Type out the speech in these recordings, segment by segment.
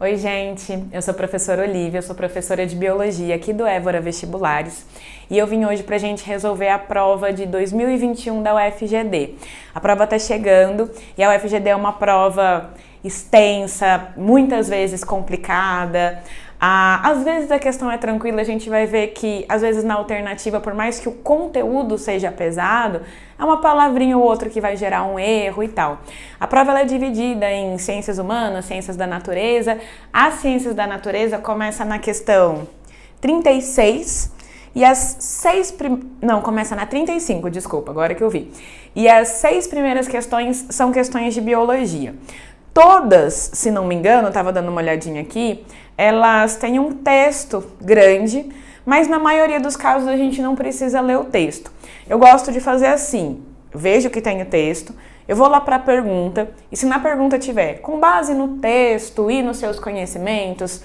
Oi, gente, eu sou a professora Olivia, eu sou professora de Biologia aqui do Évora Vestibulares e eu vim hoje pra gente resolver a prova de 2021 da UFGD. A prova tá chegando e a UFGD é uma prova extensa, muitas vezes complicada. Às vezes a questão é tranquila, a gente vai ver que às vezes na alternativa, por mais que o conteúdo seja pesado, é uma palavrinha ou outra que vai gerar um erro e tal. A prova ela é dividida em ciências humanas, ciências da natureza. As ciências da natureza começa na questão 36 e começa na 35, desculpa, agora que eu vi. E as 6 primeiras questões são questões de biologia. Todas, se não me engano, eu estava dando uma olhadinha aqui, elas têm um texto grande, mas na maioria dos casos a gente não precisa ler o texto. Eu gosto de fazer assim, vejo que tem o texto, eu vou lá para a pergunta, e se na pergunta tiver, com base no texto e nos seus conhecimentos,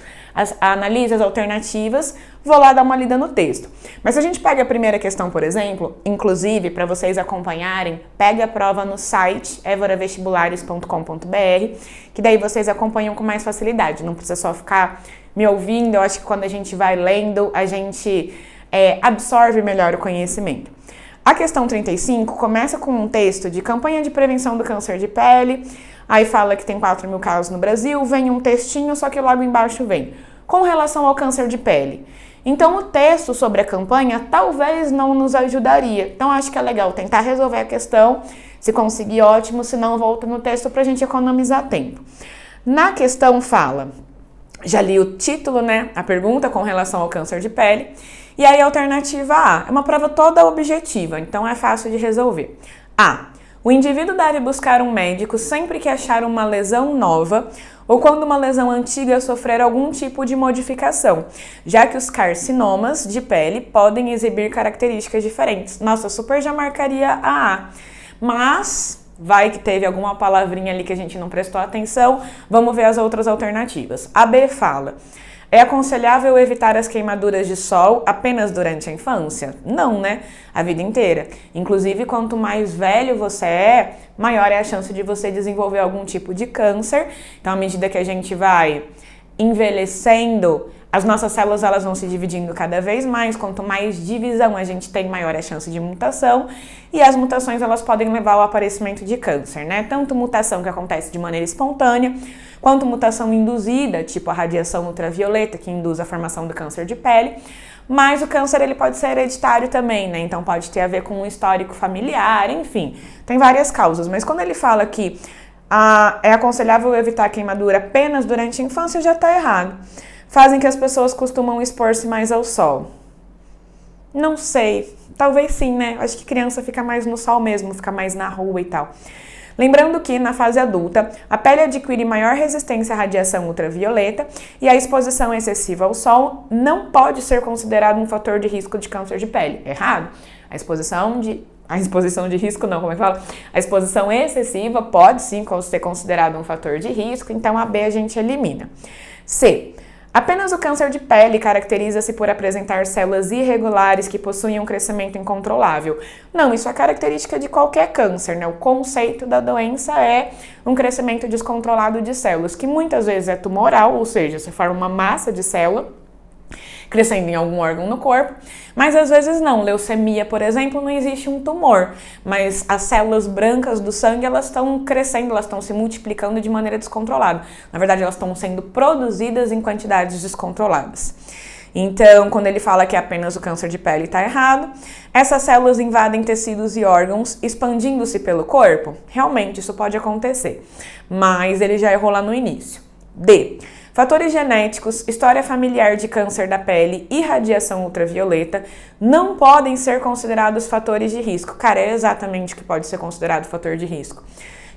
analise as alternativas, vou lá dar uma lida no texto. Mas se a gente pega a primeira questão, por exemplo, inclusive para vocês acompanharem, pega a prova no site evoravestibulares.com.br, que daí vocês acompanham com mais facilidade, não precisa só ficar me ouvindo. Eu acho que quando a gente vai lendo, a gente absorve melhor o conhecimento. A questão 35 começa com um texto de campanha de prevenção do câncer de pele, aí fala que tem 4 mil casos no Brasil, vem um textinho, só que logo embaixo vem, com relação ao câncer de pele. Então o texto sobre a campanha talvez não nos ajudaria, então acho que é legal tentar resolver a questão, se conseguir ótimo, se não volta no texto pra gente economizar tempo. Na questão fala, já li o título, né, a pergunta com relação ao câncer de pele, e aí a alternativa A, é uma prova toda objetiva, então é fácil de resolver. A. O indivíduo deve buscar um médico sempre que achar uma lesão nova ou quando uma lesão antiga sofrer algum tipo de modificação, já que os carcinomas de pele podem exibir características diferentes. Nossa, super já marcaria a A, mas vai que teve alguma palavrinha ali que a gente não prestou atenção, vamos ver as outras alternativas. A B fala, é aconselhável evitar as queimaduras de sol apenas durante a infância? Não, né? A vida inteira. Inclusive, quanto mais velho você é, maior é a chance de você desenvolver algum tipo de câncer. Então, à medida que a gente vai envelhecendo, as nossas células elas vão se dividindo cada vez mais. Quanto mais divisão a gente tem, maior é a chance de mutação. E as mutações elas podem levar ao aparecimento de câncer, né? Tanto mutação que acontece de maneira espontânea, quanto mutação induzida, tipo a radiação ultravioleta, que induz a formação do câncer de pele. Mas o câncer ele pode ser hereditário também, né? Então pode ter a ver com um histórico familiar, enfim, tem várias causas. Mas quando ele fala que é aconselhável evitar a queimadura apenas durante a infância, já está errado. Fazem que as pessoas costumam expor-se mais ao sol. Não sei, talvez sim, né? Acho que criança fica mais no sol mesmo, fica mais na rua e tal. Lembrando que, na fase adulta, a pele adquire maior resistência à radiação ultravioleta e a exposição excessiva ao sol não pode ser considerada um fator de risco de câncer de pele. Errado? A exposição de risco não, como é que fala? A exposição excessiva pode sim ser considerada um fator de risco, então a B a gente elimina. C. Apenas o câncer de pele caracteriza-se por apresentar células irregulares que possuem um crescimento incontrolável. Não, isso é característica de qualquer câncer, né? O conceito da doença é um crescimento descontrolado de células, que muitas vezes é tumoral, ou seja, você forma uma massa de célula crescendo em algum órgão no corpo, mas às vezes não. Leucemia, por exemplo, não existe um tumor, mas as células brancas do sangue, elas estão crescendo, elas estão se multiplicando de maneira descontrolada. Na verdade, elas estão sendo produzidas em quantidades descontroladas. Então, quando ele fala que apenas o câncer de pele está errado, essas células invadem tecidos e órgãos, expandindo-se pelo corpo? Realmente, isso pode acontecer, mas ele já errou lá no início. D. Fatores genéticos, história familiar de câncer da pele e radiação ultravioleta não podem ser considerados fatores de risco. Cara, é exatamente o que pode ser considerado fator de risco,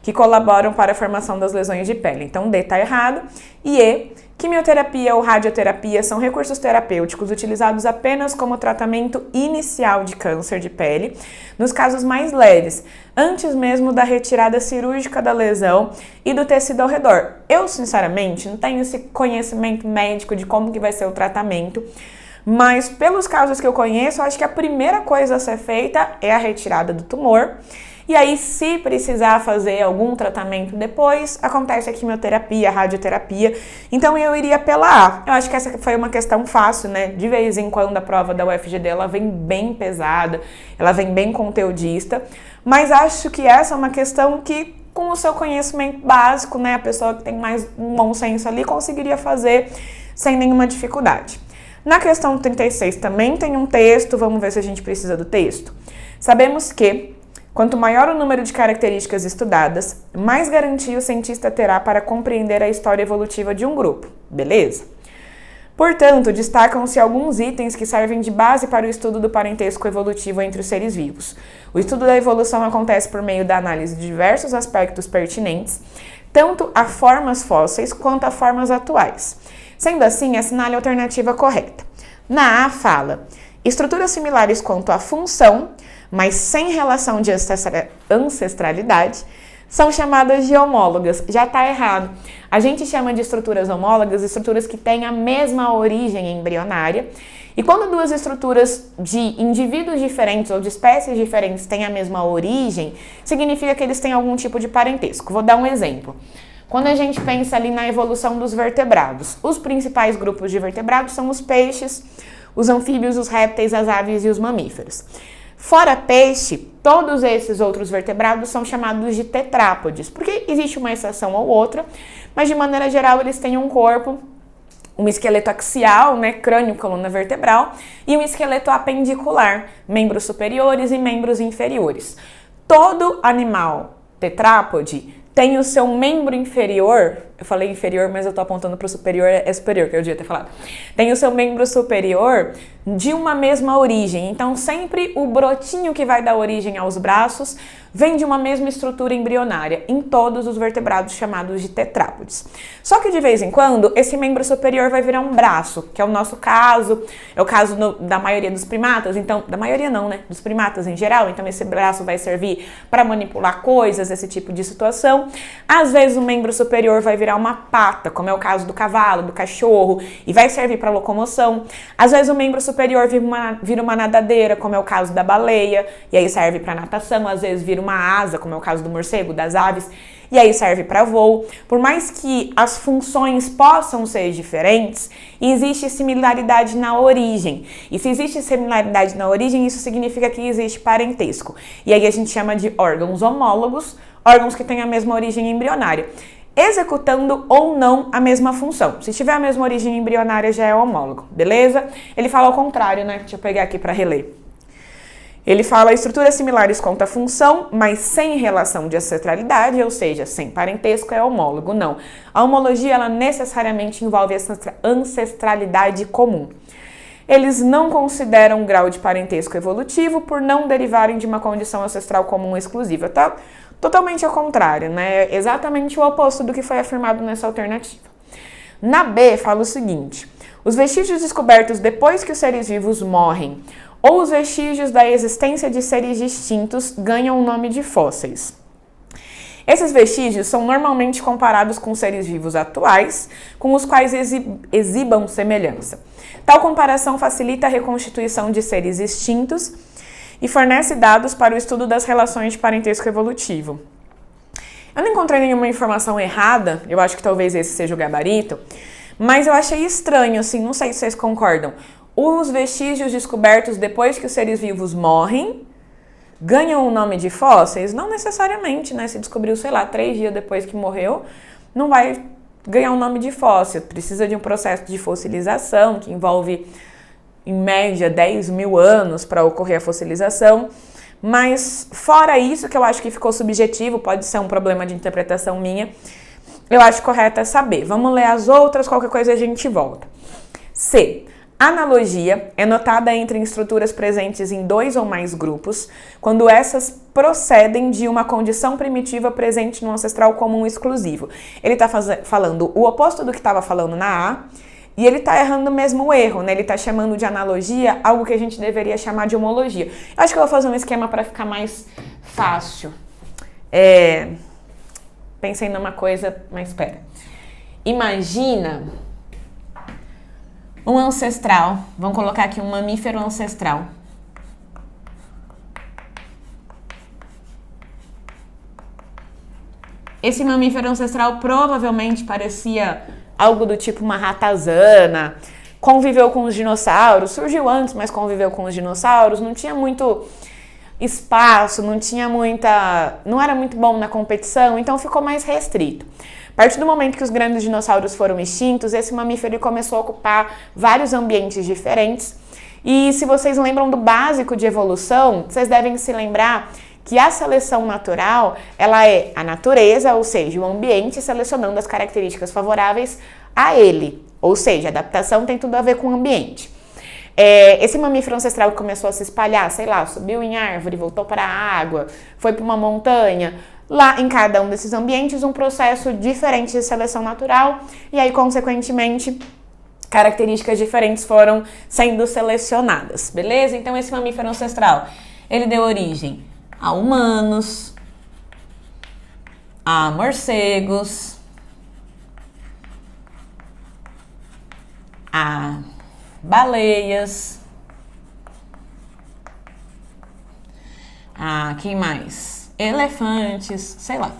que colaboram para a formação das lesões de pele. Então, D está errado. E E, quimioterapia ou radioterapia são recursos terapêuticos utilizados apenas como tratamento inicial de câncer de pele, nos casos mais leves, antes mesmo da retirada cirúrgica da lesão e do tecido ao redor. Eu, sinceramente, não tenho esse conhecimento médico de como que vai ser o tratamento, mas pelos casos que eu conheço, eu acho que a primeira coisa a ser feita é a retirada do tumor E aí, se precisar fazer algum tratamento depois, acontece a quimioterapia, a radioterapia. Então, eu iria pela A. Eu acho que essa foi uma questão fácil, né? De vez em quando a prova da UFGD, ela vem bem pesada, ela vem bem conteudista. Mas acho que essa é uma questão que, com o seu conhecimento básico, né? A pessoa que tem mais um bom senso ali, conseguiria fazer sem nenhuma dificuldade. Na questão 36 também tem um texto, vamos ver se a gente precisa do texto. Sabemos que quanto maior o número de características estudadas, mais garantia o cientista terá para compreender a história evolutiva de um grupo, beleza? Portanto, destacam-se alguns itens que servem de base para o estudo do parentesco evolutivo entre os seres vivos. O estudo da evolução acontece por meio da análise de diversos aspectos pertinentes, tanto a formas fósseis quanto a formas atuais. Sendo assim, assinale a alternativa correta. Na A fala, estruturas similares quanto à função, mas sem relação de ancestralidade, são chamadas de homólogas. Já está errado. A gente chama de estruturas homólogas estruturas que têm a mesma origem embrionária. E quando duas estruturas de indivíduos diferentes ou de espécies diferentes têm a mesma origem, significa que eles têm algum tipo de parentesco. Vou dar um exemplo. Quando a gente pensa ali na evolução dos vertebrados, os principais grupos de vertebrados são os peixes, os anfíbios, os répteis, as aves e os mamíferos. Fora peixe, todos esses outros vertebrados são chamados de tetrápodes, porque existe uma exceção ou outra, mas de maneira geral eles têm um corpo, um esqueleto axial, né, crânio, coluna vertebral, e um esqueleto apendicular, membros superiores e membros inferiores. Todo animal tetrápode tem o seu membro inferior, eu falei inferior, mas eu tô apontando para o superior, é superior, que eu devia ter falado. Tem o seu membro superior de uma mesma origem, então sempre o brotinho que vai dar origem aos braços vem de uma mesma estrutura embrionária em todos os vertebrados chamados de tetrápodes. Só que de vez em quando esse membro superior vai virar um braço, que é o nosso caso, é o caso da maioria dos primatas, então, da maioria não, né, dos primatas em geral, então esse braço vai servir para manipular coisas, esse tipo de situação. Às vezes o membro superior vai virar uma pata, como é o caso do cavalo, do cachorro, e vai servir para locomoção. Às vezes o membro superior vira uma nadadeira, como é o caso da baleia, e aí serve para natação. Às vezes vira uma asa, como é o caso do morcego, das aves, e aí serve para voo. Por mais que as funções possam ser diferentes, existe similaridade na origem. E se existe similaridade na origem, isso significa que existe parentesco. E aí a gente chama de órgãos homólogos, órgãos que têm a mesma origem embrionária, executando ou não a mesma função. Se tiver a mesma origem embrionária, já é homólogo, beleza? Ele fala ao contrário, né? Deixa eu pegar aqui para reler. Ele fala estruturas similares quanto à função, mas sem relação de ancestralidade, ou seja, sem parentesco, é homólogo. Não. A homologia, ela necessariamente envolve essa ancestralidade comum. Eles não consideram um grau de parentesco evolutivo por não derivarem de uma condição ancestral comum exclusiva, tá? Totalmente ao contrário, né? Exatamente o oposto do que foi afirmado nessa alternativa. Na B, fala o seguinte: os vestígios descobertos depois que os seres vivos morrem ou os vestígios da existência de seres distintos ganham o nome de fósseis. Esses vestígios são normalmente comparados com seres vivos atuais, com os quais exibam semelhança. Tal comparação facilita a reconstituição de seres extintos e fornece dados para o estudo das relações de parentesco evolutivo. Eu não encontrei nenhuma informação errada, eu acho que talvez esse seja o gabarito, mas eu achei estranho, assim, não sei se vocês concordam. Os vestígios descobertos depois que os seres vivos morrem ganham o nome de fósseis? Não necessariamente, né? Se descobriu, sei lá, 3 dias depois que morreu, não vai ganhar o nome de fóssil. Precisa de um processo de fossilização que envolve, em média, 10 mil anos para ocorrer a fossilização. Mas fora isso, que eu acho que ficou subjetivo, pode ser um problema de interpretação minha, eu acho correto é saber. Vamos ler as outras, qualquer coisa a gente volta. C. Analogia é notada entre estruturas presentes em 2 ou mais grupos, quando essas procedem de uma condição primitiva presente no ancestral comum exclusivo. Ele está falando o oposto do que estava falando na A, e ele está errando mesmo o erro, né? Ele está chamando de analogia algo que a gente deveria chamar de homologia. Eu acho que eu vou fazer um esquema para ficar mais fácil. Pensei numa coisa, mas espera. Imagina um ancestral, vamos colocar aqui um mamífero ancestral. Esse mamífero ancestral provavelmente parecia algo do tipo uma ratazana, conviveu com os dinossauros, surgiu antes, mas conviveu com os dinossauros, não tinha muito espaço, não era muito bom na competição, então ficou mais restrito. A partir do momento que os grandes dinossauros foram extintos, esse mamífero começou a ocupar vários ambientes diferentes. E se vocês lembram do básico de evolução, vocês devem se lembrar que a seleção natural, ela é a natureza, ou seja, o ambiente selecionando as características favoráveis a ele. Ou seja, a adaptação tem tudo a ver com o ambiente. Esse mamífero ancestral que começou a se espalhar, sei lá, subiu em árvore, voltou para a água, foi para uma montanha. Lá em cada um desses ambientes, um processo diferente de seleção natural e aí, consequentemente, características diferentes foram sendo selecionadas, beleza? Então, esse mamífero ancestral, ele deu origem a humanos, a morcegos, a baleias, a quem mais? Elefantes, sei lá.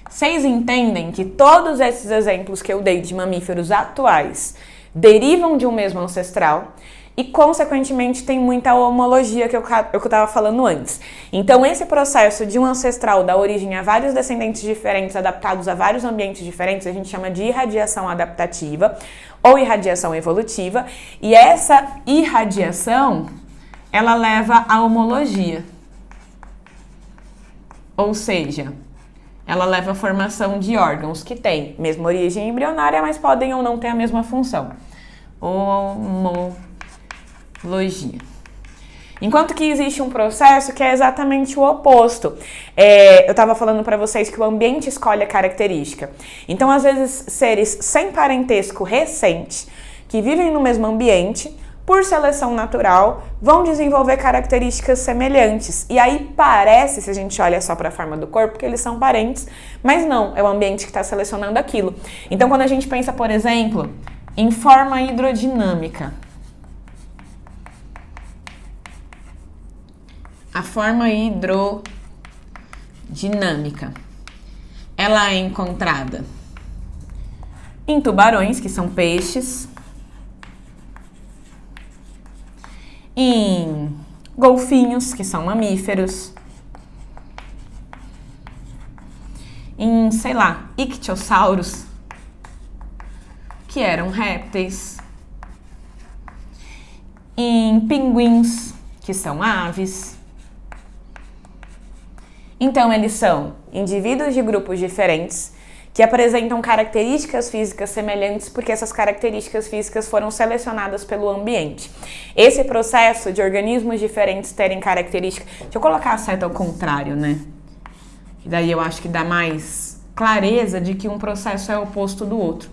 Vocês entendem que todos esses exemplos que eu dei de mamíferos atuais derivam de um mesmo ancestral e, consequentemente, tem muita homologia que eu estava falando antes. Então, esse processo de um ancestral dar origem a vários descendentes diferentes, adaptados a vários ambientes diferentes, a gente chama de irradiação adaptativa ou irradiação evolutiva. E essa irradiação, ela leva à homologia. Ou seja, ela leva à formação de órgãos que têm mesma origem embrionária, mas podem ou não ter a mesma função. Homologia. Enquanto que existe um processo que é exatamente o oposto. Eu estava falando para vocês que o ambiente escolhe a característica. Então, às vezes, seres sem parentesco recente, que vivem no mesmo ambiente, por seleção natural, vão desenvolver características semelhantes. E aí parece, se a gente olha só para a forma do corpo, que eles são parentes, mas não, é o ambiente que está selecionando aquilo. Então, quando a gente pensa, por exemplo, em forma hidrodinâmica, a forma hidrodinâmica, ela é encontrada em tubarões, que são peixes, em golfinhos, que são mamíferos, em, sei lá, ictiossauros, que eram répteis, em pinguins, que são aves. Então, eles são indivíduos de grupos diferentes que apresentam características físicas semelhantes porque essas características físicas foram selecionadas pelo ambiente. Esse processo de organismos diferentes terem características... Deixa eu colocar a seta ao contrário, né? E daí eu acho que dá mais clareza de que um processo é oposto do outro.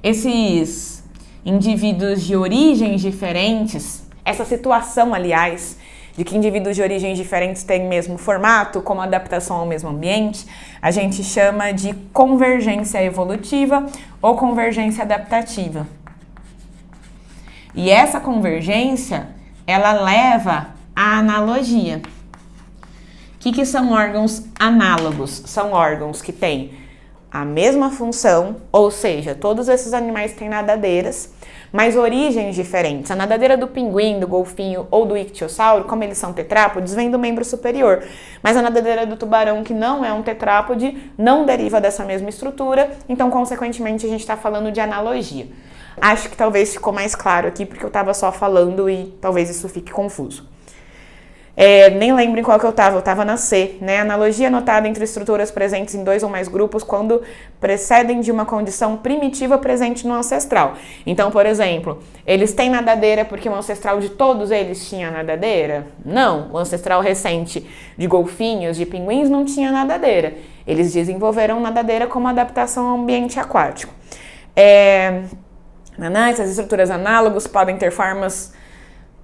Esses indivíduos de origens diferentes, essa situação, aliás, de que indivíduos de origens diferentes têm o mesmo formato, como adaptação ao mesmo ambiente, a gente chama de convergência evolutiva ou convergência adaptativa. E essa convergência, ela leva à analogia. O que são órgãos análogos? São órgãos que têm a mesma função, ou seja, todos esses animais têm nadadeiras, mas origens diferentes. A nadadeira do pinguim, do golfinho ou do ictiosauro, como eles são tetrápodes, vem do membro superior. Mas a nadadeira do tubarão, que não é um tetrápode, não deriva dessa mesma estrutura, então, consequentemente, a gente está falando de analogia. Acho que talvez ficou mais claro aqui, porque eu estava só falando e talvez isso fique confuso. Nem lembro em qual que eu estava na C, né? Analogia notada entre estruturas presentes em dois ou mais grupos quando precedem de uma condição primitiva presente no ancestral. Então, por exemplo, eles têm nadadeira porque o ancestral de todos eles tinha nadadeira? Não, o ancestral recente de golfinhos, de pinguins, não tinha nadadeira. Eles desenvolveram nadadeira como adaptação ao ambiente aquático. Essas estruturas análogas podem ter formas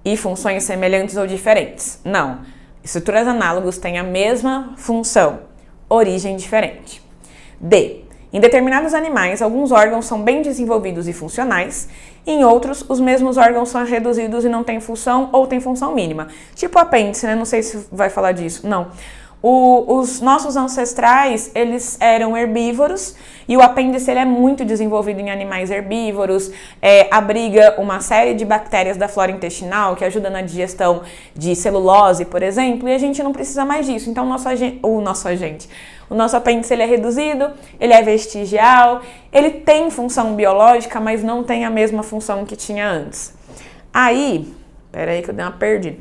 e funções semelhantes ou diferentes. Não. Estruturas análogas têm a mesma função, origem diferente. D. Em determinados animais, alguns órgãos são bem desenvolvidos e funcionais, e em outros, os mesmos órgãos são reduzidos e não têm função ou têm função mínima. Tipo apêndice, né? Não sei se vai falar disso. Não. Os nossos ancestrais, eles eram herbívoros e o apêndice ele é muito desenvolvido em animais herbívoros, abriga uma série de bactérias da flora intestinal que ajuda na digestão de celulose, por exemplo, e a gente não precisa mais disso. Então, o nosso apêndice ele é reduzido, ele é vestigial, ele tem função biológica, mas não tem a mesma função que tinha antes. Aí, peraí que eu dei uma perdida.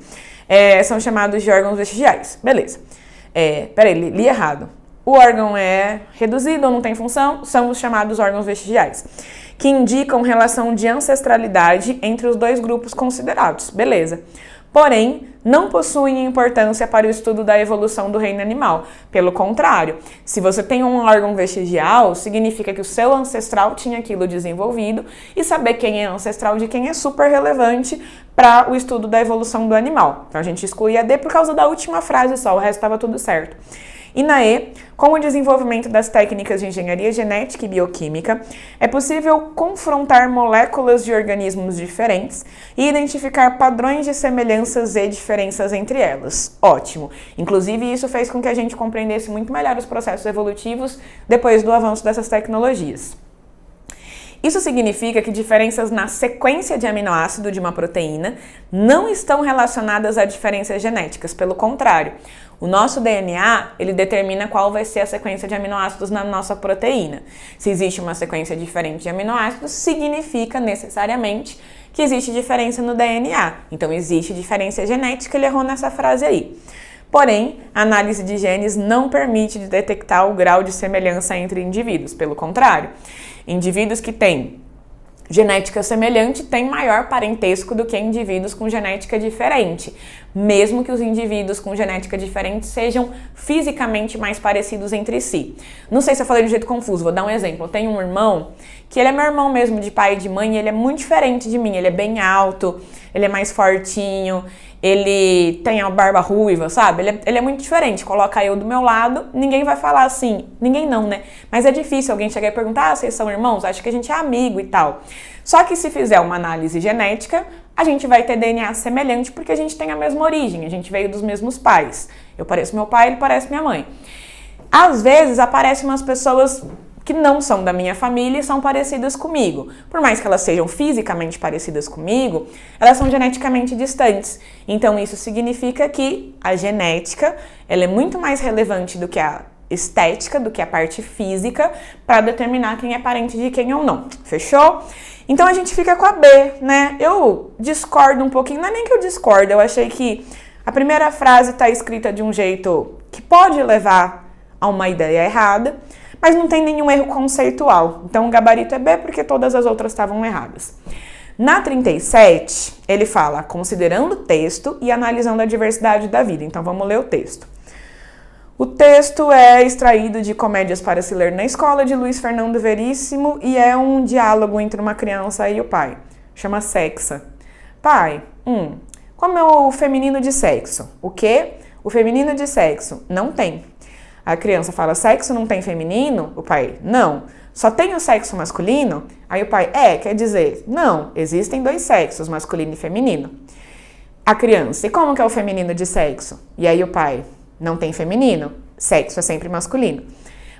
São chamados de órgãos vestigiais. Beleza. Li errado. O órgão é reduzido ou não tem função, são os chamados órgãos vestigiais, que indicam relação de ancestralidade entre os dois grupos considerados. Beleza. Porém, não possuem importância para o estudo da evolução do reino animal. Pelo contrário, se você tem um órgão vestigial, significa que o seu ancestral tinha aquilo desenvolvido e saber quem é ancestral de quem é super relevante para o estudo da evolução do animal. Então a gente exclui a D por causa da última frase só, o resto estava tudo certo. E na E, com o desenvolvimento das técnicas de engenharia genética e bioquímica, é possível confrontar moléculas de organismos diferentes e identificar padrões de semelhanças e diferenças entre elas. Ótimo! Inclusive, isso fez com que a gente compreendesse muito melhor os processos evolutivos depois do avanço dessas tecnologias. Isso significa que diferenças na sequência de aminoácido de uma proteína não estão relacionadas a diferenças genéticas, pelo contrário. O nosso DNA, ele determina qual vai ser a sequência de aminoácidos na nossa proteína. Se existe uma sequência diferente de aminoácidos, significa necessariamente que existe diferença no DNA. Então, existe diferença genética, ele errou nessa frase aí. Porém, a análise de genes não permite detectar o grau de semelhança entre indivíduos. Pelo contrário, indivíduos que têm genética semelhante têm maior parentesco do que indivíduos com genética diferente, mesmo que os indivíduos com genética diferente sejam fisicamente mais parecidos entre si. Não sei se eu falei de um jeito confuso, vou dar um exemplo. Eu tenho um irmão, que ele é meu irmão mesmo, de pai e de mãe, e ele é muito diferente de mim. Ele é bem alto, ele é mais fortinho, ele tem a barba ruiva, sabe? Ele é muito diferente. Coloca eu do meu lado, ninguém vai falar assim. Ninguém não, né? Mas é difícil alguém chegar e perguntar, vocês são irmãos? Acho que a gente é amigo e tal. Só que se fizer uma análise genética, a gente vai ter DNA semelhante porque a gente tem a mesma origem. A gente veio dos mesmos pais. Eu pareço meu pai, ele parece minha mãe. Às vezes, aparecem umas pessoas que não são da minha família e são parecidas comigo. Por mais que elas sejam fisicamente parecidas comigo, elas são geneticamente distantes. Então, isso significa que a genética ela é muito mais relevante do que a estética, do que a parte física, para determinar quem é parente de quem ou não. Fechou? Então, a gente fica com a B, né? Eu discordo um pouquinho, não é nem que eu discordo, eu achei que a primeira frase está escrita de um jeito que pode levar a uma ideia errada, mas não tem nenhum erro conceitual. Então, o gabarito é B porque todas as outras estavam erradas. Na 37, ele fala, considerando o texto e analisando a diversidade da vida. Então, vamos ler o texto. O texto é extraído de Comédias para se ler na escola, de Luiz Fernando Veríssimo, e é um diálogo entre uma criança e o pai. Chama Sexa. Pai, como é o feminino de sexo? O quê? O feminino de sexo não tem. A criança fala, sexo não tem feminino? O pai, não. Só tem o sexo masculino? Aí o pai, quer dizer, não, existem dois sexos, masculino e feminino. A criança, e como que é o feminino de sexo? E aí o pai, não tem feminino, sexo é sempre masculino.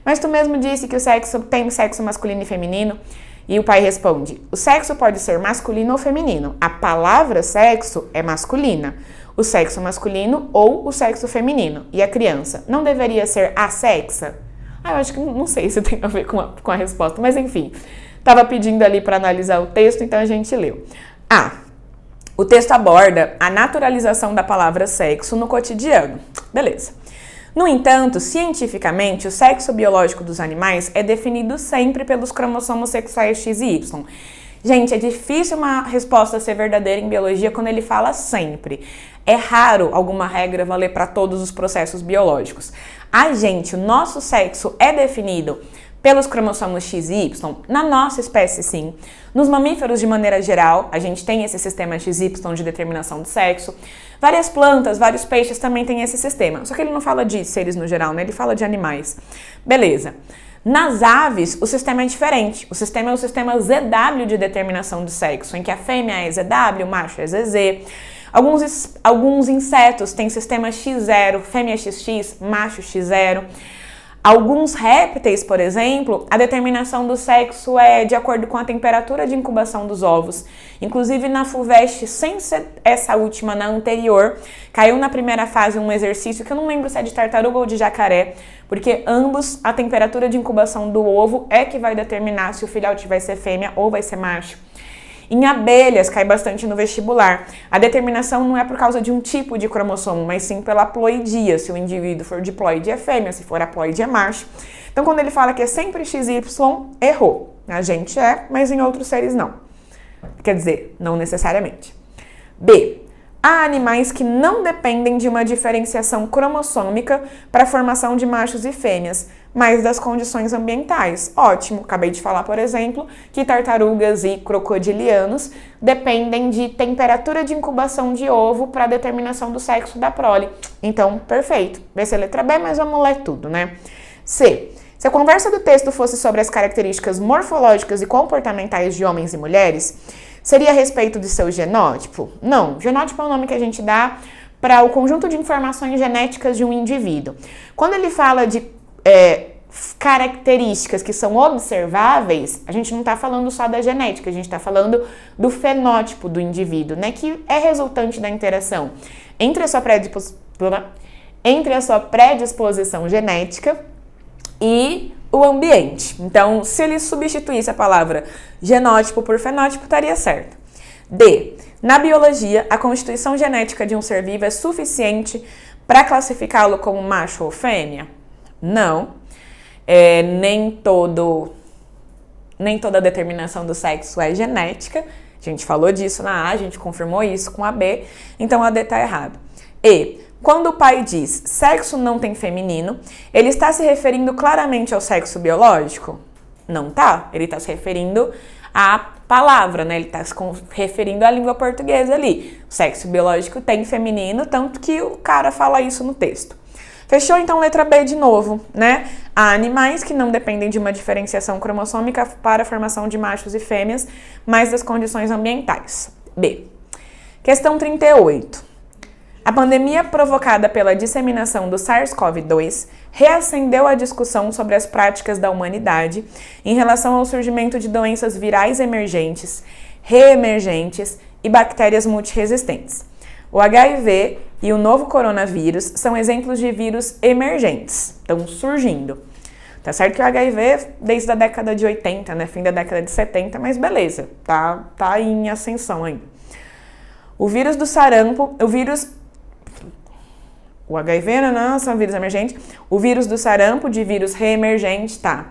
Mas tu mesmo disse que o sexo tem sexo masculino e feminino? E o pai responde, o sexo pode ser masculino ou feminino. A palavra sexo é masculina. O sexo masculino ou o sexo feminino. E a criança não deveria ser assexa? Eu acho que não sei se tem a ver com a resposta, mas enfim. Estava pedindo ali para analisar o texto, então a gente leu. O texto aborda a naturalização da palavra sexo no cotidiano. Beleza. No entanto, cientificamente, o sexo biológico dos animais é definido sempre pelos cromossomos sexuais X e Y. Gente, é difícil uma resposta ser verdadeira em biologia quando ele fala sempre. É raro alguma regra valer para todos os processos biológicos. O nosso sexo é definido pelos cromossomos X e Y, na nossa espécie sim. Nos mamíferos, de maneira geral, a gente tem esse sistema XY de determinação do sexo. Várias plantas, vários peixes também têm esse sistema. Só que ele não fala de seres no geral, né? Ele fala de animais. Beleza. Nas aves, o sistema é diferente. O sistema é o sistema ZW de determinação do sexo, em que a fêmea é ZW, o macho é ZZ. Alguns insetos têm sistema X0, fêmea XX, macho X0. Alguns répteis, por exemplo, a determinação do sexo é de acordo com a temperatura de incubação dos ovos. Inclusive na FUVEST, sem ser essa última, na anterior, caiu na primeira fase um exercício que eu não lembro se é de tartaruga ou de jacaré, porque ambos, a temperatura de incubação do ovo é que vai determinar se o filhote vai ser fêmea ou vai ser macho. Em abelhas, cai bastante no vestibular. A determinação não é por causa de um tipo de cromossomo, mas sim pela ploidia. Se o indivíduo for diploide é fêmea, se for haploide é macho. Então, quando ele fala que é sempre XY, errou. A gente é, mas em outros seres não. Quer dizer, não necessariamente. B. Há animais que não dependem de uma diferenciação cromossômica para a formação de machos e fêmeas, mas das condições ambientais. Ótimo, acabei de falar, por exemplo, que tartarugas e crocodilianos dependem de temperatura de incubação de ovo para a determinação do sexo da prole. Então, perfeito. Vai ser letra B, mas vamos ler tudo, né? C. Se a conversa do texto fosse sobre as características morfológicas e comportamentais de homens e mulheres, seria a respeito de seu genótipo? Não, genótipo é o nome que a gente dá para o conjunto de informações genéticas de um indivíduo. Quando ele fala de características que são observáveis, a gente não está falando só da genética, a gente está falando do fenótipo do indivíduo, né, que é resultante da interação entre a sua predisposição genética e o ambiente. Então, se ele substituísse a palavra genótipo por fenótipo, estaria certo. D. Na biologia, a constituição genética de um ser vivo é suficiente para classificá-lo como macho ou fêmea? Não. Nem toda determinação do sexo é genética. A gente falou disso na A, a gente confirmou isso com a B, então a D está errado. E. Quando o pai diz sexo não tem feminino, ele está se referindo claramente ao sexo biológico? Não tá. Ele está se referindo à palavra, né? Ele está se referindo à língua portuguesa ali. O sexo biológico tem feminino, tanto que o cara fala isso no texto. Fechou? Então, letra B de novo, né? Há animais que não dependem de uma diferenciação cromossômica para a formação de machos e fêmeas, mas das condições ambientais. B. Questão 38. A pandemia provocada pela disseminação do SARS-CoV-2 reacendeu a discussão sobre as práticas da humanidade em relação ao surgimento de doenças virais emergentes, reemergentes e bactérias multiresistentes. O HIV e o novo coronavírus são exemplos de vírus emergentes, estão surgindo. Tá certo que o HIV desde a década de 80, né, fim da década de 70, mas beleza, tá em ascensão ainda. O vírus do sarampo, o HIV não são vírus emergentes. O vírus do sarampo, de vírus reemergente, tá.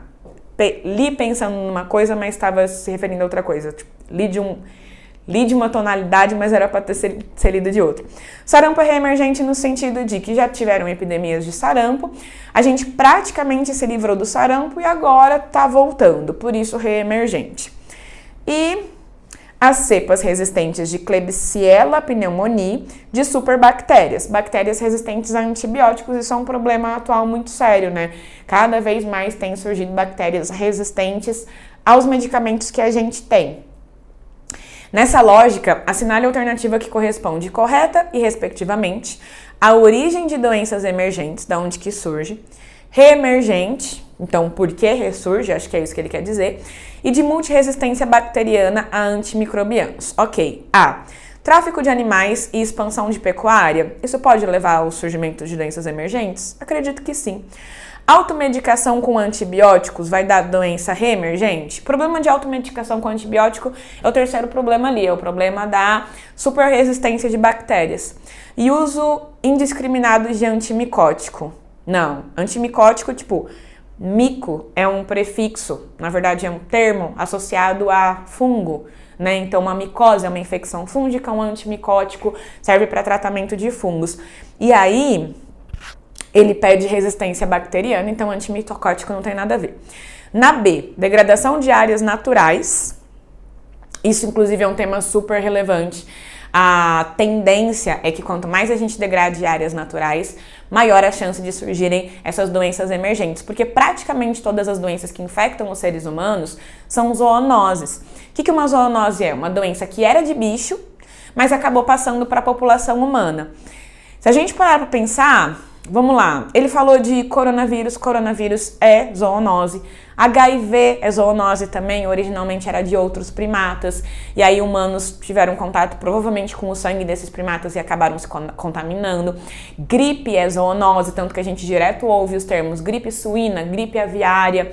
Li pensando numa coisa, mas estava se referindo a outra coisa. Tipo, li de uma tonalidade, mas era para ter ser lido de outra. Sarampo é reemergente no sentido de que já tiveram epidemias de sarampo, a gente praticamente se livrou do sarampo e agora tá voltando, por isso reemergente. E as cepas resistentes de Klebsiella pneumoniae, de superbactérias, bactérias resistentes a antibióticos. Isso é um problema atual muito sério, né? Cada vez mais tem surgido bactérias resistentes aos medicamentos que a gente tem. Nessa lógica, assinale a alternativa que corresponde correta e, respectivamente, a origem de doenças emergentes, da onde que surge, reemergente, então por que ressurge, acho que é isso que ele quer dizer, e de multiresistência bacteriana a antimicrobianos. Ok. A. Tráfico de animais e expansão de pecuária. Isso pode levar ao surgimento de doenças emergentes? Acredito que sim. Automedicação com antibióticos vai dar doença reemergente? O problema de automedicação com antibiótico é o terceiro problema ali, é o problema da superresistência de bactérias. E uso indiscriminado de antimicótico. Não, antimicótico, tipo, mico é um prefixo, na verdade é um termo associado a fungo, né? Então uma micose é uma infecção fúngica, um antimicótico serve para tratamento de fungos. E aí ele pede resistência bacteriana, então antimicótico não tem nada a ver. Na B, degradação de áreas naturais. Isso inclusive é um tema super relevante. A tendência é que quanto mais a gente degrade áreas naturais, maior a chance de surgirem essas doenças emergentes, porque praticamente todas as doenças que infectam os seres humanos são zoonoses. O que uma zoonose é? Uma doença que era de bicho, mas acabou passando para a população humana. Se a gente parar para pensar, vamos lá, ele falou de coronavírus é zoonose. HIV é zoonose também, originalmente era de outros primatas, e aí humanos tiveram contato provavelmente com o sangue desses primatas e acabaram se contaminando. Gripe é zoonose, tanto que a gente direto ouve os termos gripe suína, gripe aviária,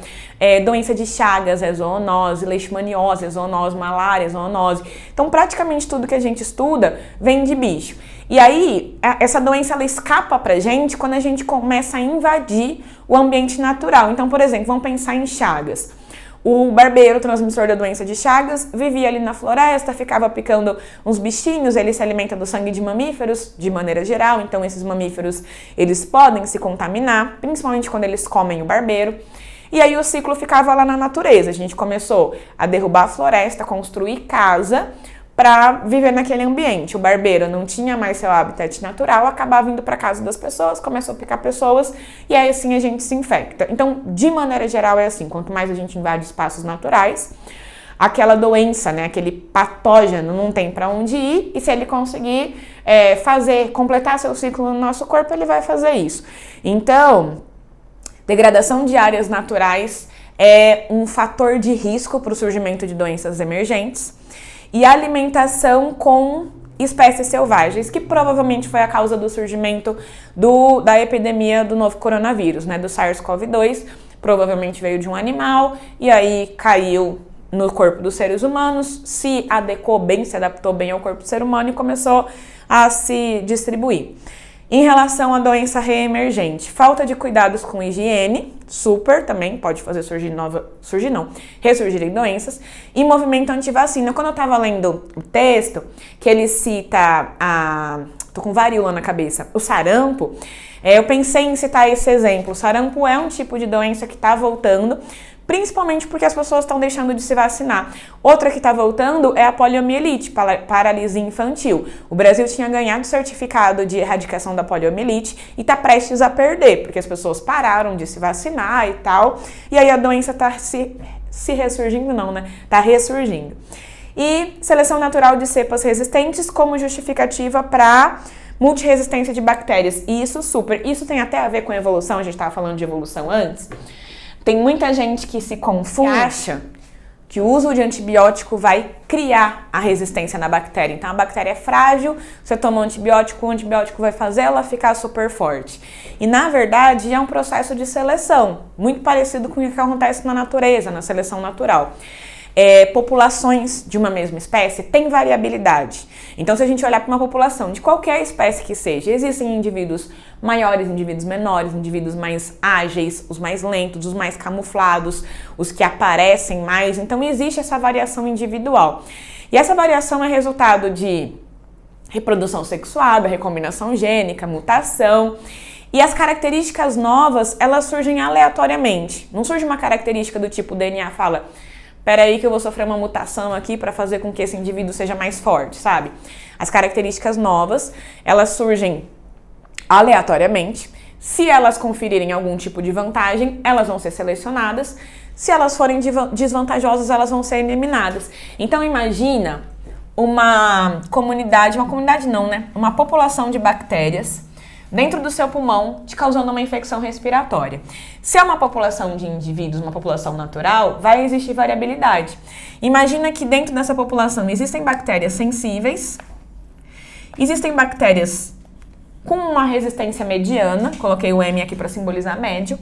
doença de Chagas é zoonose, leishmaniose é zoonose, malária é zoonose. Então praticamente tudo que a gente estuda vem de bicho. E aí, essa doença ela escapa pra gente quando a gente começa a invadir o ambiente natural. Então, por exemplo, vamos pensar em Chagas. O barbeiro, transmissor da doença de Chagas, vivia ali na floresta, ficava picando uns bichinhos, ele se alimenta do sangue de mamíferos, de maneira geral, então esses mamíferos, eles podem se contaminar, principalmente quando eles comem o barbeiro. E aí o ciclo ficava lá na natureza. A gente começou a derrubar a floresta, construir casa, para viver naquele ambiente. O barbeiro não tinha mais seu habitat natural, acabava indo para casa das pessoas, começou a picar pessoas e aí assim a gente se infecta. Então, de maneira geral é assim, quanto mais a gente invade espaços naturais, aquela doença, aquele patógeno não tem para onde ir e se ele conseguir completar seu ciclo no nosso corpo, ele vai fazer isso. Então, degradação de áreas naturais é um fator de risco para o surgimento de doenças emergentes. E alimentação com espécies selvagens, que provavelmente foi a causa do surgimento da epidemia do novo coronavírus, do SARS-CoV-2, provavelmente veio de um animal e aí caiu no corpo dos seres humanos, se adequou bem, se adaptou bem ao corpo do ser humano e começou a se distribuir. Em relação à reemergente, falta de cuidados com higiene, super também, pode fazer ressurgirem doenças, e movimento antivacina. Quando eu tava lendo o texto, que ele cita tô com varíola na cabeça, o sarampo, eu pensei em citar esse exemplo. O sarampo é um tipo de doença que tá voltando, principalmente porque as pessoas estão deixando de se vacinar. Outra que está voltando é a poliomielite, paralisia infantil. O Brasil tinha ganhado o certificado de erradicação da poliomielite e está prestes a perder, porque as pessoas pararam de se vacinar e tal, e aí a doença está se ressurgindo, Está ressurgindo. E seleção natural de cepas resistentes como justificativa para multiresistência de bactérias. Isso tem até a ver com evolução, a gente estava falando de evolução antes. Tem muita gente que se confunde, acha que o uso de antibiótico vai criar a resistência na bactéria. Então, a bactéria é frágil, você toma um antibiótico, o antibiótico vai fazer ela ficar super forte. E, na verdade, é um processo de seleção, muito parecido com o que acontece na natureza, na seleção natural. Populações de uma mesma espécie têm variabilidade. Então, se a gente olhar para uma população de qualquer espécie que seja, existem indivíduos maiores, indivíduos menores, indivíduos mais ágeis, os mais lentos, os mais camuflados, os que aparecem mais. Então, existe essa variação individual. E essa variação é resultado de reprodução sexuada, recombinação gênica, mutação. E as características novas, elas surgem aleatoriamente. Não surge uma característica do tipo, o DNA fala: peraí que eu vou sofrer uma mutação aqui para fazer com que esse indivíduo seja mais forte, sabe? As características novas, elas surgem aleatoriamente. Se elas conferirem algum tipo de vantagem, elas vão ser selecionadas. Se elas forem desvantajosas, elas vão ser eliminadas. Então imagina uma população de bactérias dentro do seu pulmão, te causando uma infecção respiratória. Se é uma população de indivíduos, uma população natural, vai existir variabilidade. Imagina que dentro dessa população existem bactérias sensíveis, existem bactérias com uma resistência mediana, coloquei o M aqui para simbolizar médio,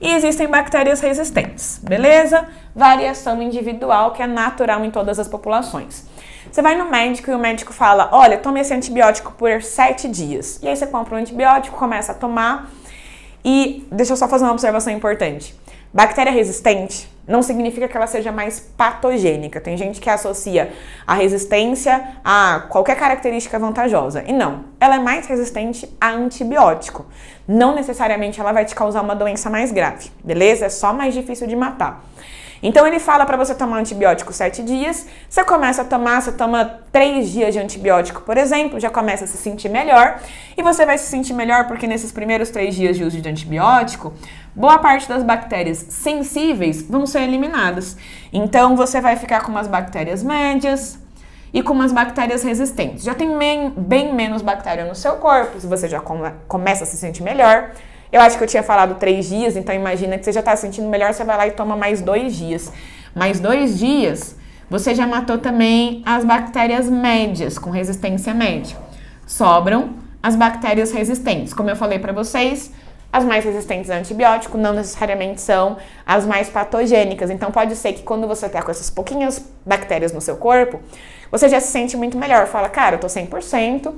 e existem bactérias resistentes, beleza? Variação individual que é natural em todas as populações. Você vai no médico e o médico fala: olha, tome esse antibiótico por 7 dias. E aí você compra um antibiótico, começa a tomar. E deixa eu só fazer uma observação importante. Bactéria resistente não significa que ela seja mais patogênica. Tem gente que associa a resistência a qualquer característica vantajosa. E não, ela é mais resistente a antibiótico. Não necessariamente ela vai te causar uma doença mais grave, beleza? É só mais difícil de matar. Então ele fala para você tomar antibiótico 7 dias, você começa a tomar, você toma 3 dias de antibiótico, por exemplo, já começa a se sentir melhor, e você vai se sentir melhor porque nesses primeiros 3 dias de uso de antibiótico, boa parte das bactérias sensíveis vão ser eliminadas. Então você vai ficar com umas bactérias médias, e com umas bactérias resistentes. Já tem bem menos bactéria no seu corpo, se você já começa a se sentir melhor. Eu acho que eu tinha falado 3 dias, então imagina que você já está se sentindo melhor, você vai lá e toma mais 2 dias. Mais 2 dias, você já matou também as bactérias médias, com resistência média. Sobram as bactérias resistentes. Como eu falei para vocês, as mais resistentes a antibiótico não necessariamente são as mais patogênicas. Então pode ser que quando você tá com essas pouquinhas bactérias no seu corpo, você já se sente muito melhor. Fala, cara, eu tô 100%,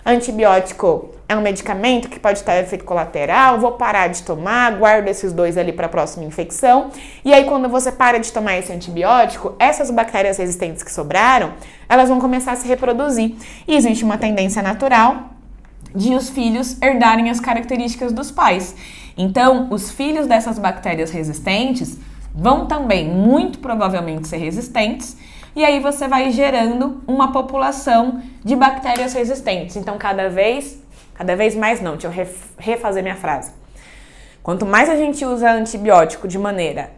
antibiótico é um medicamento que pode ter efeito colateral, vou parar de tomar, guardo esses 2 ali para a próxima infecção. E aí quando você para de tomar esse antibiótico, essas bactérias resistentes que sobraram, elas vão começar a se reproduzir. E existe uma tendência natural de os filhos herdarem as características dos pais. Então, os filhos dessas bactérias resistentes vão também, muito provavelmente, ser resistentes, e aí você vai gerando uma população de bactérias resistentes. Então, cada vez mais não, deixa eu refazer minha frase. Quanto mais a gente usa antibiótico de maneira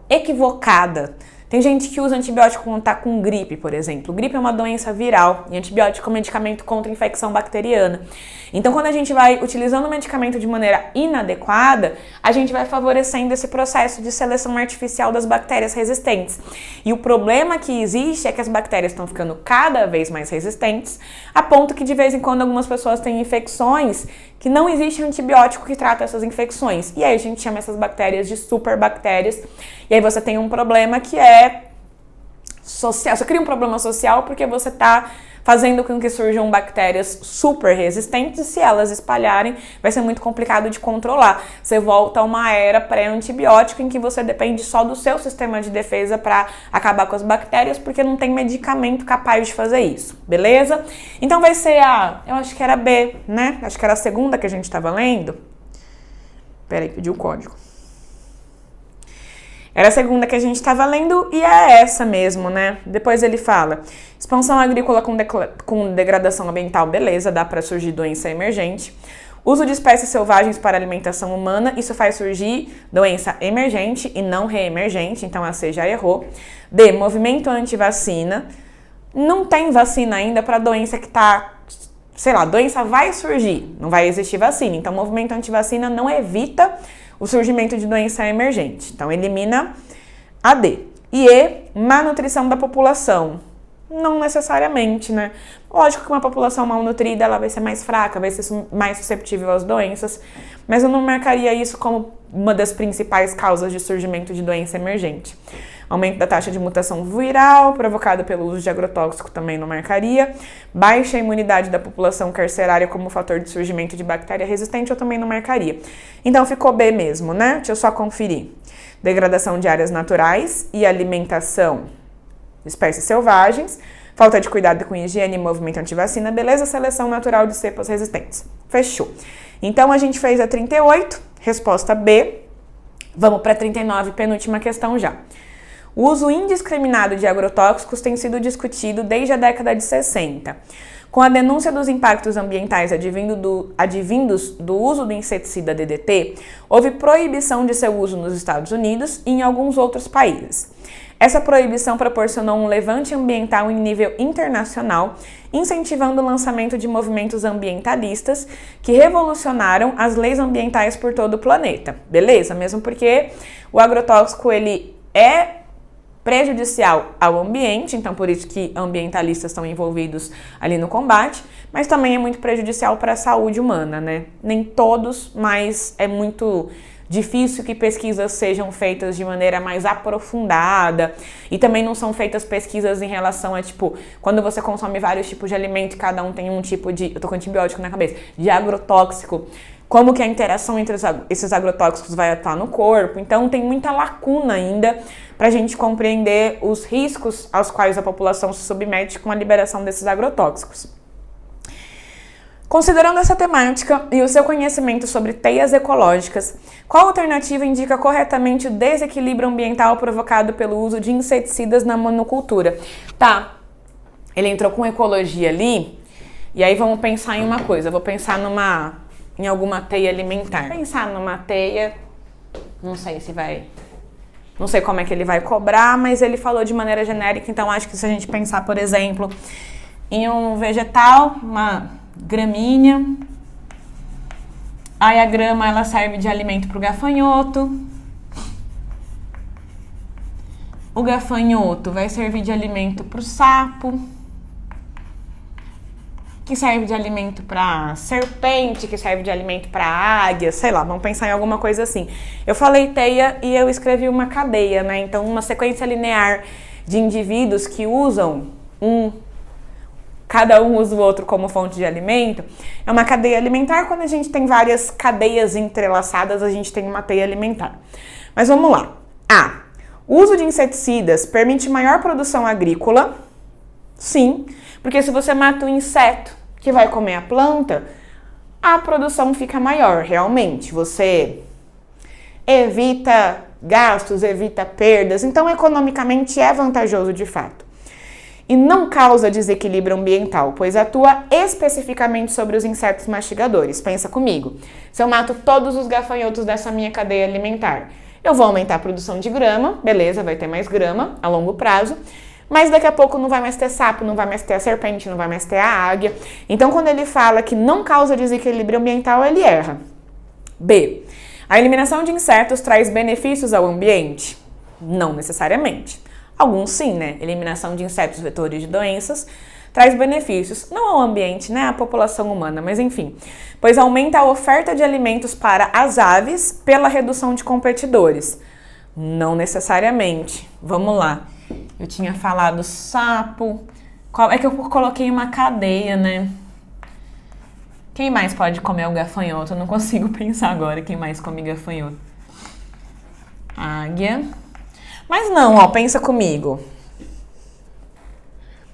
equivocada, tem gente que usa antibiótico quando tá com gripe, por exemplo. Gripe é uma doença viral e antibiótico é um medicamento contra infecção bacteriana. Então, quando a gente vai utilizando o medicamento de maneira inadequada, a gente vai favorecendo esse processo de seleção artificial das bactérias resistentes. E o problema que existe é que as bactérias estão ficando cada vez mais resistentes, a ponto que de vez em quando algumas pessoas têm infecções que não existe antibiótico que trata essas infecções. E aí a gente chama essas bactérias de superbactérias. E aí você tem um problema que é social. Você cria um problema social porque você está fazendo com que surjam bactérias super resistentes e se elas espalharem, vai ser muito complicado de controlar. Você volta a uma era pré-antibiótica em que você depende só do seu sistema de defesa para acabar com as bactérias, porque não tem medicamento capaz de fazer isso, beleza? Então vai ser eu acho que era B, né? Acho que era a segunda que a gente estava lendo. Peraí, pedi o código. Era a segunda que a gente estava lendo e é essa mesmo, né? Depois ele fala, expansão agrícola com degradação ambiental, beleza, dá para surgir doença emergente. Uso de espécies selvagens para alimentação humana, isso faz surgir doença emergente e não reemergente, então a C já errou. D, movimento anti-vacina, não tem vacina ainda para doença que tá, sei lá, doença vai surgir, não vai existir vacina, então movimento anti-vacina não evita o surgimento de doença emergente. Então, elimina a D. E E, má nutrição da população. Não necessariamente, né? Lógico que uma população malnutrida, ela vai ser mais fraca, vai ser mais susceptível às doenças, mas eu não marcaria isso como uma das principais causas de surgimento de doença emergente. Aumento da taxa de mutação viral, provocada pelo uso de agrotóxico, também não marcaria. Baixa imunidade da população carcerária como fator de surgimento de bactéria resistente, eu também não marcaria. Então ficou B mesmo, né? Deixa eu só conferir. Degradação de áreas naturais e alimentação de espécies selvagens. Falta de cuidado com higiene e movimento antivacina. Beleza? Seleção natural de cepas resistentes. Fechou. Então a gente fez a 38, resposta B. Vamos para 39, penúltima questão já. O uso indiscriminado de agrotóxicos tem sido discutido desde a década de 60. Com a denúncia dos impactos ambientais advindos do uso do inseticida DDT, houve proibição de seu uso nos Estados Unidos e em alguns outros países. Essa proibição proporcionou um levante ambiental em nível internacional, incentivando o lançamento de movimentos ambientalistas que revolucionaram as leis ambientais por todo o planeta. Beleza? Mesmo porque o agrotóxico ele é prejudicial ao ambiente, então por isso que ambientalistas estão envolvidos ali no combate, mas também é muito prejudicial para a saúde humana, né? Nem todos, mas é muito difícil que pesquisas sejam feitas de maneira mais aprofundada e também não são feitas pesquisas em relação a, tipo, quando você consome vários tipos de alimento e cada um tem um tipo de, eu tô com antibiótico na cabeça, de agrotóxico, como que a interação entre esses agrotóxicos vai atuar no corpo. Então tem muita lacuna ainda para a gente compreender os riscos aos quais a população se submete com a liberação desses agrotóxicos. Considerando essa temática e o seu conhecimento sobre teias ecológicas, qual alternativa indica corretamente o desequilíbrio ambiental provocado pelo uso de inseticidas na monocultura? Tá, ele entrou com ecologia ali, e aí vamos pensar em uma coisa, eu vou pensar em alguma teia alimentar. Pensar numa teia, não sei se vai Não sei como é que ele vai cobrar, mas ele falou de maneira genérica, então acho que se a gente pensar, por exemplo, em um vegetal, uma gramínea, aí a grama ela serve de alimento para o gafanhoto. O gafanhoto vai servir de alimento para o sapo, que serve de alimento para serpente, que serve de alimento para águia, sei lá, vamos pensar em alguma coisa assim. Eu falei teia e eu escrevi uma cadeia, né? Então, uma sequência linear de indivíduos que usam cada um usa o outro como fonte de alimento, é uma cadeia alimentar. Quando a gente tem várias cadeias entrelaçadas, a gente tem uma teia alimentar. Mas vamos lá. O uso de inseticidas permite maior produção agrícola? Sim, porque se você mata o inseto que vai comer a planta, a produção fica maior, realmente. Você evita gastos, evita perdas, então economicamente é vantajoso de fato. E não causa desequilíbrio ambiental, pois atua especificamente sobre os insetos mastigadores. Pensa comigo, se eu mato todos os gafanhotos dessa minha cadeia alimentar, eu vou aumentar a produção de grama, beleza, vai ter mais grama a longo prazo, mas daqui a pouco não vai mais ter sapo, não vai mais ter a serpente, não vai mais ter a águia. Então, quando ele fala que não causa desequilíbrio ambiental, ele erra. B. A eliminação de insetos traz benefícios ao ambiente? Não necessariamente. Alguns sim, né? Eliminação de insetos vetores de doenças traz benefícios, não ao ambiente, né? À população humana, mas enfim. Pois aumenta a oferta de alimentos para as aves pela redução de competidores. Não necessariamente. Vamos lá. Eu tinha falado sapo. É que eu coloquei uma cadeia, né? Quem mais pode comer o gafanhoto? Eu não consigo pensar agora quem mais come gafanhoto. Águia. Mas não, ó, pensa comigo.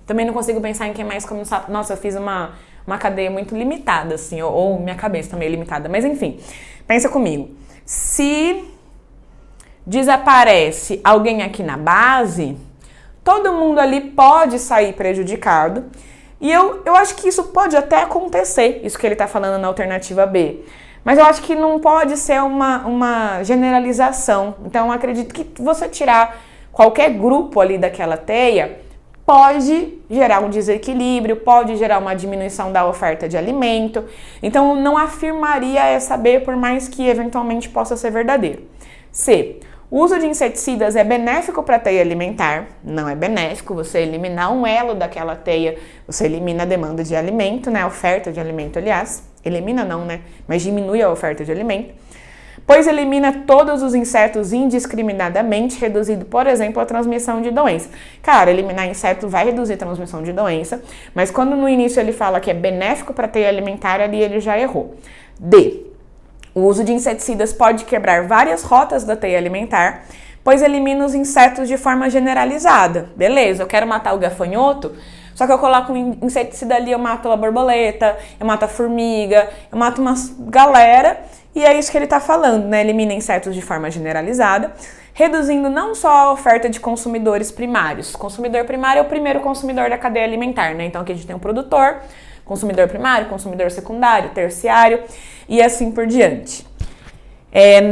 Também não consigo pensar em quem mais come sapo. Nossa, eu fiz uma cadeia muito limitada, assim, ou minha cabeça também é limitada. Mas enfim, pensa comigo. Se desaparece alguém aqui na base, todo mundo ali pode sair prejudicado. E eu acho que isso pode até acontecer, isso que ele tá falando na alternativa B. Mas eu acho que não pode ser uma generalização. Então, eu acredito que você tirar qualquer grupo ali daquela teia pode gerar um desequilíbrio, pode gerar uma diminuição da oferta de alimento. Então, eu não afirmaria essa B, por mais que eventualmente possa ser verdadeiro. C. O uso de inseticidas é benéfico para a teia alimentar? Não é benéfico. Você eliminar um elo daquela teia, você elimina a demanda de alimento, né? A oferta de alimento, aliás. Elimina não, né? Mas diminui a oferta de alimento. Pois elimina todos os insetos indiscriminadamente, reduzindo, por exemplo, a transmissão de doença. Cara, eliminar inseto vai reduzir a transmissão de doença, mas quando no início ele fala que é benéfico para a teia alimentar, ali ele já errou. D. O uso de inseticidas pode quebrar várias rotas da teia alimentar, pois elimina os insetos de forma generalizada. Beleza, eu quero matar o gafanhoto, só que eu coloco um inseticida ali, eu mato a borboleta, eu mato a formiga, eu mato uma galera, e é isso que ele tá falando, né? Elimina insetos de forma generalizada, reduzindo não só a oferta de consumidores primários. O consumidor primário é o primeiro consumidor da cadeia alimentar, né? Então aqui a gente tem um produtor, consumidor primário, consumidor secundário, terciário e assim por diante.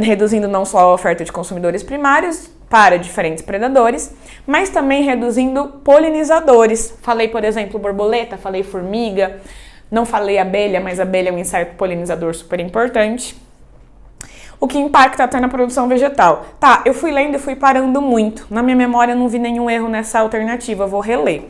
Reduzindo não só a oferta de consumidores primários para diferentes predadores, mas também reduzindo polinizadores. Falei, por exemplo, borboleta, falei formiga, não falei abelha, mas abelha é um inseto polinizador super importante. O que impacta até na produção vegetal. Tá, eu fui lendo e fui parando muito. Na minha memória eu não vi nenhum erro nessa alternativa, eu vou reler.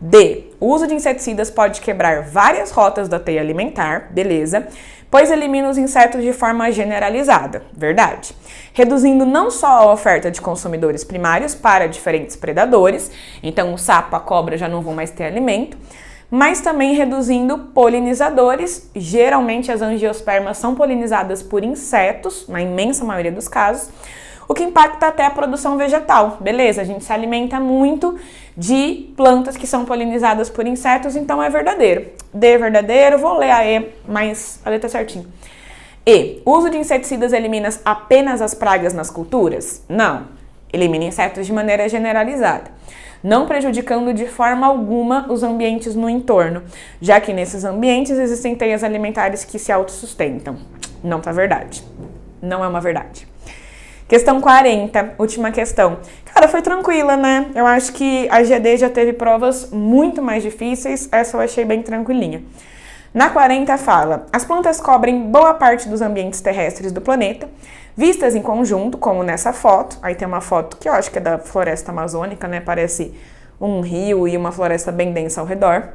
D. O uso de inseticidas pode quebrar várias rotas da teia alimentar, beleza, pois elimina os insetos de forma generalizada, verdade, reduzindo não só a oferta de consumidores primários para diferentes predadores, então o sapo, a cobra já não vão mais ter alimento, mas também reduzindo polinizadores. Geralmente as angiospermas são polinizadas por insetos, na imensa maioria dos casos, o que impacta até a produção vegetal. Beleza, a gente se alimenta muito de plantas que são polinizadas por insetos, então é verdadeiro. D é verdadeiro, vou ler a E, mas a letra certinho. E. O uso de inseticidas elimina apenas as pragas nas culturas? Não. Elimina insetos de maneira generalizada, não prejudicando de forma alguma os ambientes no entorno, já que nesses ambientes existem teias alimentares que se autossustentam. Não tá verdade. Não é uma verdade. Questão 40, última questão. Cara, foi tranquila, né? Eu acho que a GD já teve provas muito mais difíceis, essa eu achei bem tranquilinha. Na 40 fala, as plantas cobrem boa parte dos ambientes terrestres do planeta, vistas em conjunto, como nessa foto. Aí tem uma foto que eu acho que é da floresta amazônica, né? Parece um rio e uma floresta bem densa ao redor.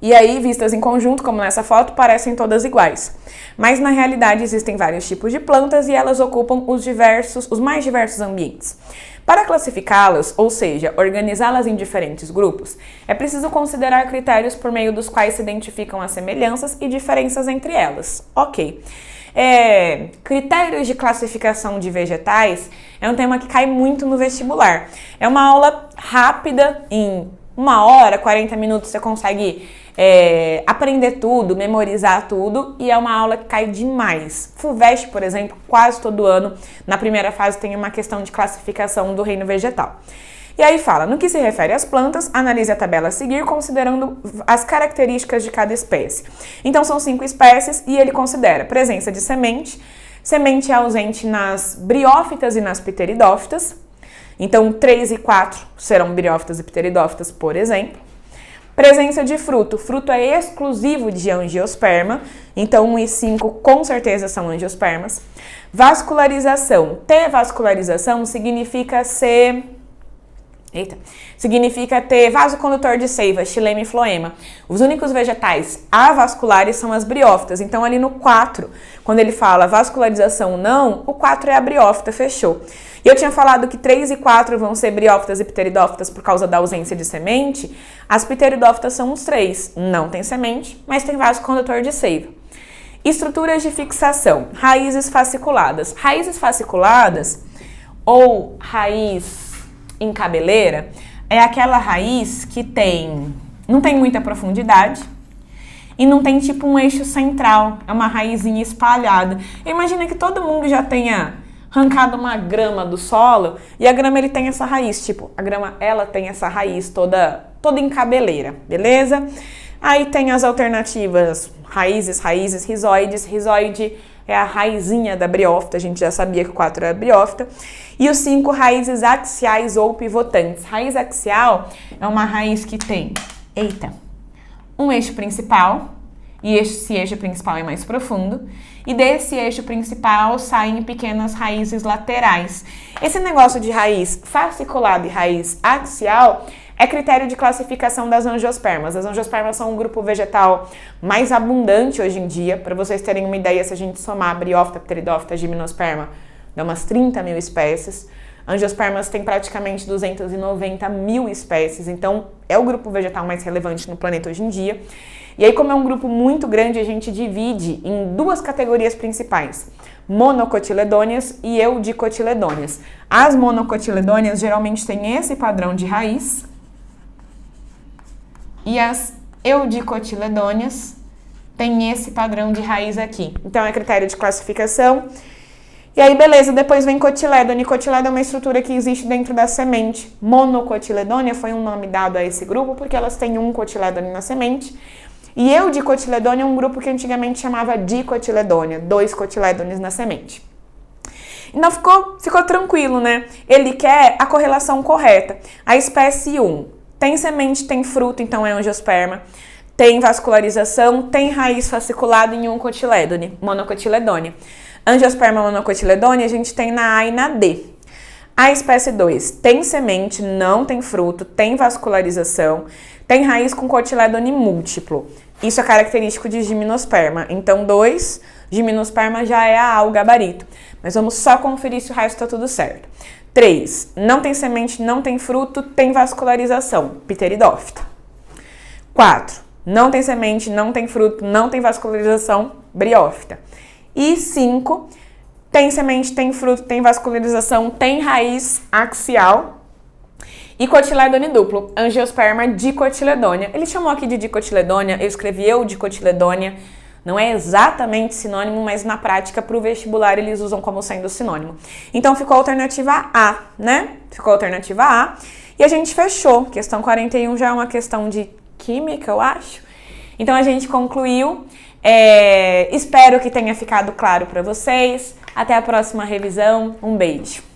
E aí, vistas em conjunto, como nessa foto, parecem todas iguais. Mas na realidade existem vários tipos de plantas e elas ocupam os mais diversos ambientes. Para classificá-las, ou seja, organizá-las em diferentes grupos, é preciso considerar critérios por meio dos quais se identificam as semelhanças e diferenças entre elas. Ok. Critérios de classificação de vegetais é um tema que cai muito no vestibular. É uma aula rápida, em 1 hora, 40 minutos você consegue aprender tudo, memorizar tudo, e é uma aula que cai demais. FUVEST, por exemplo, quase todo ano, na primeira fase tem uma questão de classificação do reino vegetal. E aí fala, no que se refere às plantas, analise a tabela a seguir, considerando as características de cada espécie. Então são 5 espécies e ele considera presença de semente, semente é ausente nas briófitas e nas pteridófitas, então 3 e 4 serão briófitas e pteridófitas, por exemplo. Presença de fruto, fruto é exclusivo de angiosperma, então 1 e 5 com certeza são angiospermas. Vascularização, ter vascularização significa ter vaso condutor de seiva, xilema e floema. Os únicos vegetais avasculares são as briófitas. Então, ali no 4, quando ele fala vascularização não, o 4 é a briófita, fechou. E eu tinha falado que 3 e 4 vão ser briófitas e pteridófitas por causa da ausência de semente. As pteridófitas são os 3. Não tem semente, mas tem vaso condutor de seiva. Estruturas de fixação. Raízes fasciculadas. Raízes fasciculadas ou raiz em cabeleira é aquela raiz que não tem muita profundidade e não tem tipo um eixo central, é uma raizinha espalhada. Imagina que todo mundo já tenha arrancado uma grama do solo e a grama ele tem essa raiz, tipo, a grama ela tem essa raiz toda em cabeleira, beleza? Aí tem as alternativas, raízes, rizoides. Rizoide é a raizinha da briófita, a gente já sabia que o 4 era briófita. E os 5, raízes axiais ou pivotantes. Raiz axial é uma raiz que tem, um eixo principal, e esse eixo principal é mais profundo, e desse eixo principal saem pequenas raízes laterais. Esse negócio de raiz fasciculada e raiz axial é critério de classificação das angiospermas. As angiospermas são um grupo vegetal mais abundante hoje em dia. Para vocês terem uma ideia, se a gente somar briófita, pteridófita, gimnosperma, dá umas 30 mil espécies. Angiospermas tem praticamente 290 mil espécies, então é o grupo vegetal mais relevante no planeta hoje em dia. E aí, como é um grupo muito grande, a gente divide em 2 categorias principais: monocotiledôneas e eudicotiledôneas. As monocotiledôneas geralmente têm esse padrão de raiz, e as eudicotiledôneas têm esse padrão de raiz aqui. Então, é critério de classificação. E aí, beleza, depois vem cotilédone. Cotilédone é uma estrutura que existe dentro da semente. Monocotiledônea foi um nome dado a esse grupo porque elas têm um cotilédone na semente. E eudicotiledônea é um grupo que antigamente chamava dicotiledônea, 2 cotilédones na semente. Então ficou tranquilo, né? Ele quer a correlação correta. A espécie 1 tem semente, tem fruto, então é angiosperma. Tem vascularização, tem raiz fasciculada em um cotilédone, monocotiledônea. Angiosperma monocotiledônea a gente tem na A e na D. A espécie 2 tem semente, não tem fruto, tem vascularização, tem raiz com cotilédone múltiplo. Isso é característico de gimnosperma. Então 2, gimnosperma já é a A, o gabarito. Mas vamos só conferir se o resto está tudo certo. 3, não tem semente, não tem fruto, tem vascularização, pteridófita. 4, não tem semente, não tem fruto, não tem vascularização, briófita. E 5, tem semente, tem fruto, tem vascularização, tem raiz axial e cotilédone duplo, angiosperma dicotiledônea. Ele chamou aqui de dicotiledônea, eu escrevi dicotiledônea, não é exatamente sinônimo, mas na prática para o vestibular eles usam como sendo sinônimo. Então ficou a alternativa A, né? Ficou a alternativa A e a gente fechou. Questão 41 já é uma questão de química, eu acho. Então a gente concluiu. Espero que tenha ficado claro para vocês. Até a próxima revisão. Um beijo!